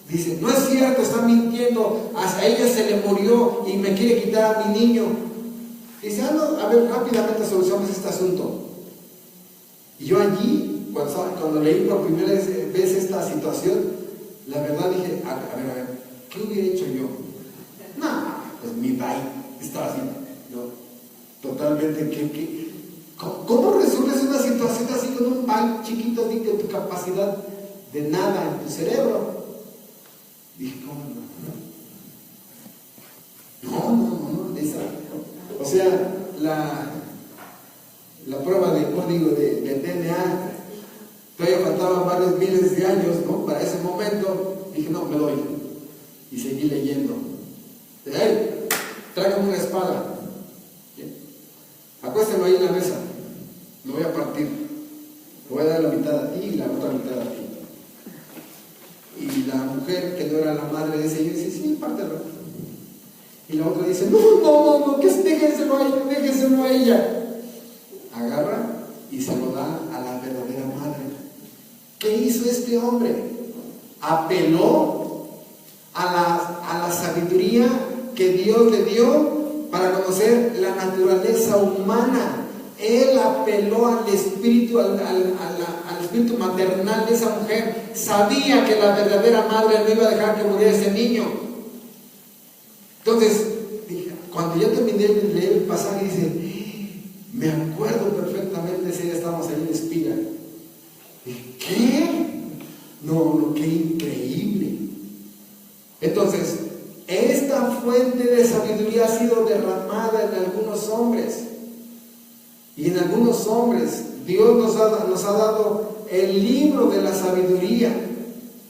Dice, no es cierto, está mintiendo, a ella se le murió y me quiere quitar a mi niño. Dice, no, a ver, rápidamente solucionamos este asunto. Y yo allí, cuando leí por primera vez esta situación, la verdad dije, a ver, ¿qué hubiera hecho yo? No, pues mi bye estaba así, ¿no? Totalmente, ¿cómo resuelves una situación así con un bye chiquito de tu capacidad de nada en tu cerebro? Dije, ¿cómo no? No, esa. O sea, la prueba de código de DNA, todavía faltaban varios miles de años, ¿no? Para ese momento, dije, no, me doy. Y seguí leyendo. ¡Hey! Tráigame una espada. Acuéstelo ahí en la mesa. Lo voy a partir. Le voy a dar la mitad a ti y la otra mitad a ti. Y la mujer, que no era la madre de ese, dice, sí, pártelo. Y la otra dice, no, que déjenselo a ella. Agarra y se lo da a la verdadera madre. ¿Qué hizo este hombre? Apeló a la sabiduría que Dios le dio para conocer la naturaleza humana. Él apeló al espíritu, al espíritu maternal de esa mujer. Sabía que la verdadera madre no iba a dejar que muriera ese niño. Entonces, cuando yo terminé de leer el pasaje, dice, me acuerdo perfectamente ese día estábamos ahí en Espiga. ¿Qué? No, qué increíble. Entonces, esta fuente de sabiduría ha sido derramada en algunos hombres. Y en algunos hombres, Dios nos ha dado el libro de la sabiduría.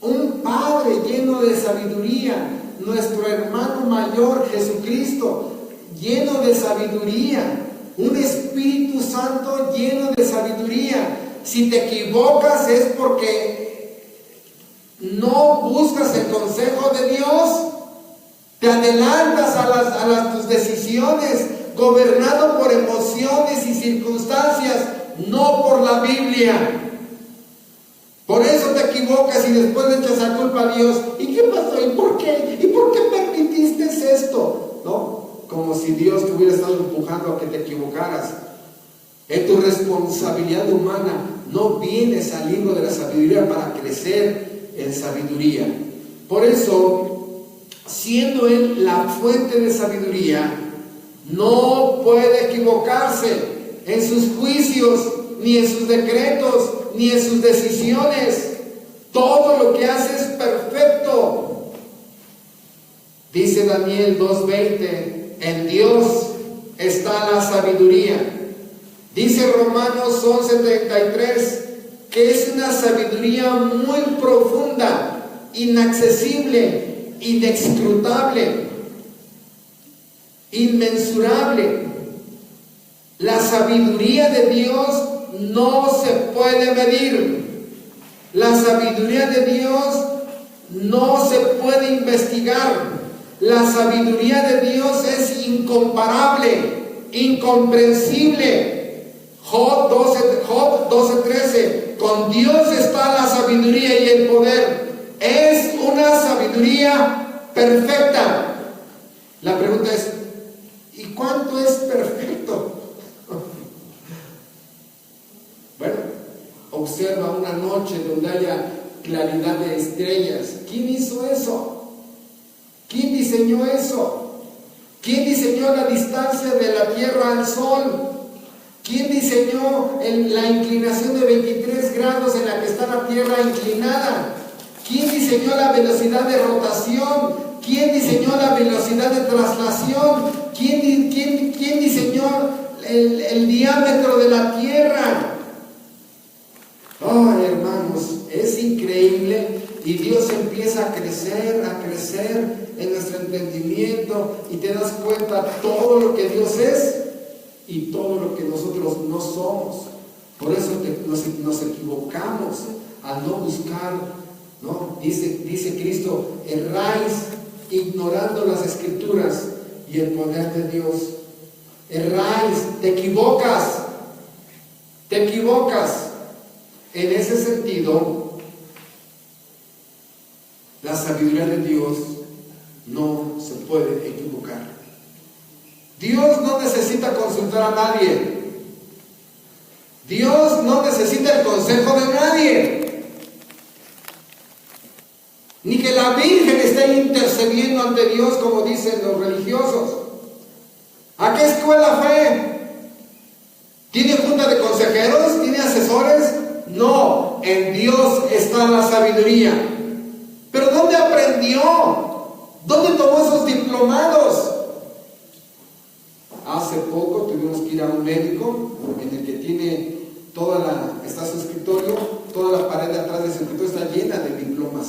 Un Padre lleno de sabiduría. Nuestro hermano mayor, Jesucristo, lleno de sabiduría. Un Espíritu Santo lleno de sabiduría. Si te equivocas es porque no buscas el consejo de Dios. Te adelantas a tus decisiones, gobernado por emociones y circunstancias, no por la Biblia. Por eso te equivocas y después le echas la culpa a Dios. ¿Y qué pasó? ¿Y por qué? ¿Y por qué permitiste esto? ¿No? Como si Dios te hubiera estado empujando a que te equivocaras. En tu responsabilidad humana no vienes al libro de la sabiduría para crecer en sabiduría. Por eso, siendo Él la fuente de sabiduría, no puede equivocarse en sus juicios, ni en sus decretos, ni en sus decisiones. Todo lo que hace es perfecto. Dice Daniel 2:20, en Dios está la sabiduría. Dice Romanos 11:33, que es una sabiduría muy profunda, inaccesible, inescrutable. inmensurable. La sabiduría de Dios no se puede medir. La sabiduría de Dios no se puede investigar. La sabiduría de Dios es incomparable, incomprensible. Job 12:13. Con Dios está la sabiduría y el poder. Es una sabiduría perfecta. La pregunta es, ¿y cuánto es perfecto? Bueno, observa una noche donde haya claridad de estrellas. ¿Quién hizo eso? ¿Quién diseñó eso? ¿Quién diseñó la distancia de la Tierra al Sol? ¿Quién diseñó la inclinación de 23 grados en la que está la Tierra inclinada? ¿Quién diseñó la velocidad de rotación? ¿Quién diseñó la velocidad de traslación? ¿Quién diseñó el diámetro de la Tierra? Oh, hermanos, es increíble, y Dios empieza a crecer en nuestro entendimiento, y te das cuenta todo lo que Dios es y todo lo que nosotros no somos. Por eso nos equivocamos al no buscar, ¿no? Dice Cristo, erráis ignorando las Escrituras y el poder de Dios. Erráis, te equivocas. En ese sentido, la sabiduría de Dios no se puede equivocar. Dios no necesita consultar a nadie. Dios no necesita el consejo de nadie. Ni que la Virgen esté intercediendo ante Dios, como dicen los religiosos. ¿A qué escuela fue? ¿Tiene junta de consejeros? ¿Tiene asesores? No, en Dios está la sabiduría. ¿Pero dónde aprendió? ¿Dónde tomó esos diplomados? Hace poco tuvimos que ir a un médico en el que tiene está su escritorio, toda la pared de atrás de su escritorio está llena de diplomas.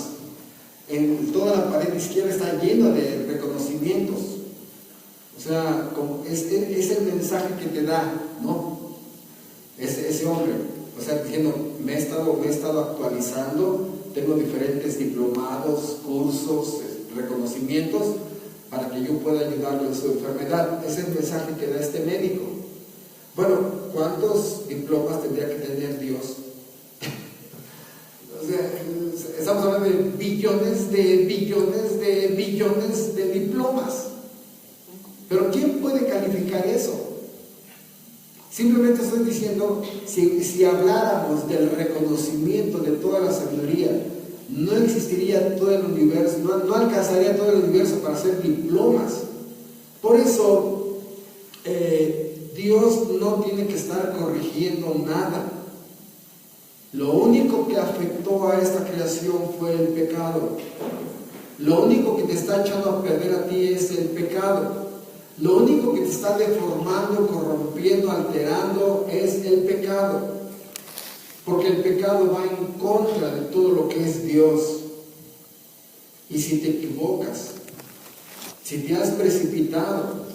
En toda la pared izquierda está llena de reconocimientos. O sea, es el mensaje que te da, ¿no? Ese hombre, o sea, diciendo, me he estado actualizando, tengo diferentes diplomados, cursos, reconocimientos, para que yo pueda ayudarlo en su enfermedad. Ese es el mensaje que da este médico. Bueno, ¿cuántos diplomas tendría que tener Dios? O sea, estamos hablando de billones de diplomas. Pero ¿quién puede calificar eso? Simplemente estoy diciendo, si habláramos del reconocimiento de toda la sabiduría, no existiría todo el universo, no alcanzaría todo el universo para hacer diplomas. Por eso, Dios no tiene que estar corrigiendo nada. Lo único que afectó a esta creación fue el pecado. Lo único que te está echando a perder a ti es el pecado. Lo único que te está deformando, corrompiendo, alterando es el pecado. Porque el pecado va en contra de todo lo que es Dios. Y si te equivocas, si te has precipitado,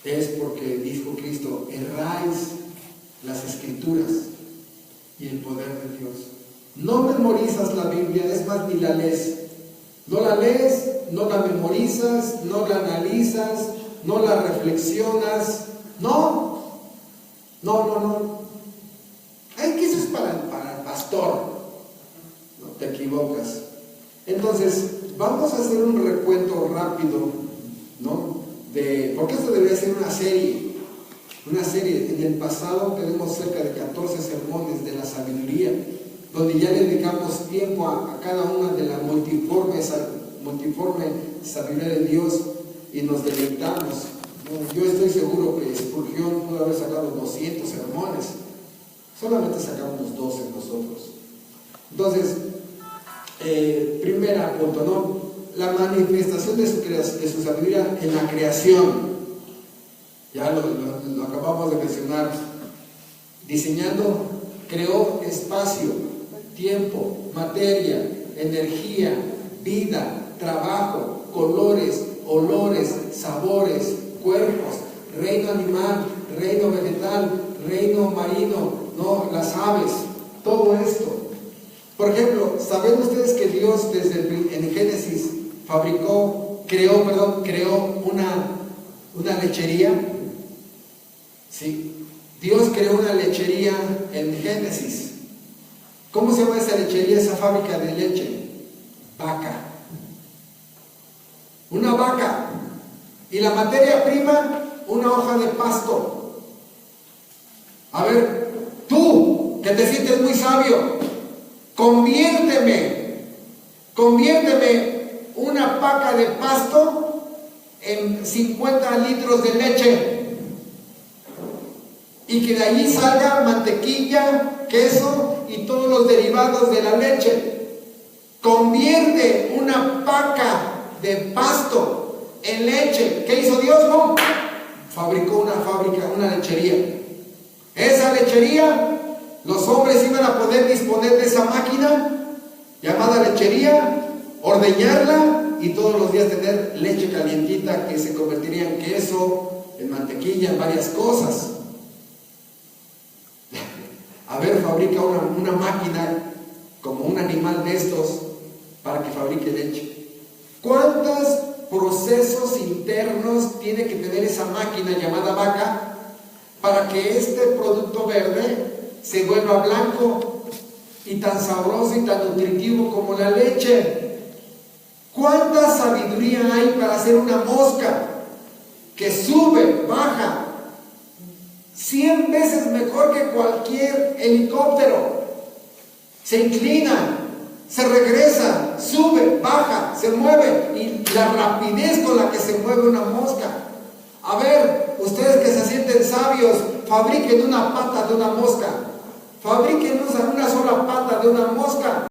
es porque dijo Cristo, erráis las Escrituras y el poder de Dios. No memorizas la Biblia, es más, ni la lees. No la lees, no la memorizas, no la analizas, no la reflexionas. No. Ay, que eso es para el pastor. No, te equivocas. Entonces, vamos a hacer un recuento rápido, ¿no? Porque esto debería ser una serie. En el pasado tenemos cerca de 14 sermones de la sabiduría, donde ya le dedicamos tiempo a cada una de la multiforme sabiduría de Dios y nos deleitamos. Yo estoy seguro que Spurgeon pudo haber sacado 200 sermones, solamente sacamos 12 nosotros. Entonces, primera punto, ¿no? La manifestación de su sabiduría en la creación. Ya lo acabamos de mencionar. Diseñando, creó espacio, tiempo, materia, energía, vida, trabajo, colores, olores, sabores, cuerpos, reino animal, reino vegetal, reino marino, no, las aves, todo esto. Por ejemplo, ¿saben ustedes que Dios en Génesis creó una lechería? Sí, Dios creó una lechería en Génesis. ¿Cómo se llama esa lechería, esa fábrica de leche? Vaca. Una vaca. Y la materia prima, una hoja de pasto. A ver, tú, que te sientes muy sabio, conviérteme una paca de pasto en 50 litros de leche. Y que de allí salga mantequilla, queso y todos los derivados de la leche. Convierte una paca de pasto en leche. ¿Qué hizo Dios? No. Fabricó una fábrica, una lechería. Esa lechería, los hombres iban a poder disponer de esa máquina llamada lechería, ordeñarla y todos los días tener leche calientita que se convertiría en queso, en mantequilla, en varias cosas. A ver, fabrica una máquina como un animal de estos para que fabrique leche. ¿Cuántos procesos internos tiene que tener esa máquina llamada vaca para que este producto verde se vuelva blanco y tan sabroso y tan nutritivo como la leche? ¿Cuánta sabiduría hay para hacer una mosca que sube, baja, 100 veces mejor que cualquier helicóptero? Se inclina, se regresa, sube, baja, se mueve, y la rapidez con la que se mueve una mosca. A ver, ustedes que se sienten sabios, fabriquen una pata de una mosca, fabriquen una sola pata de una mosca.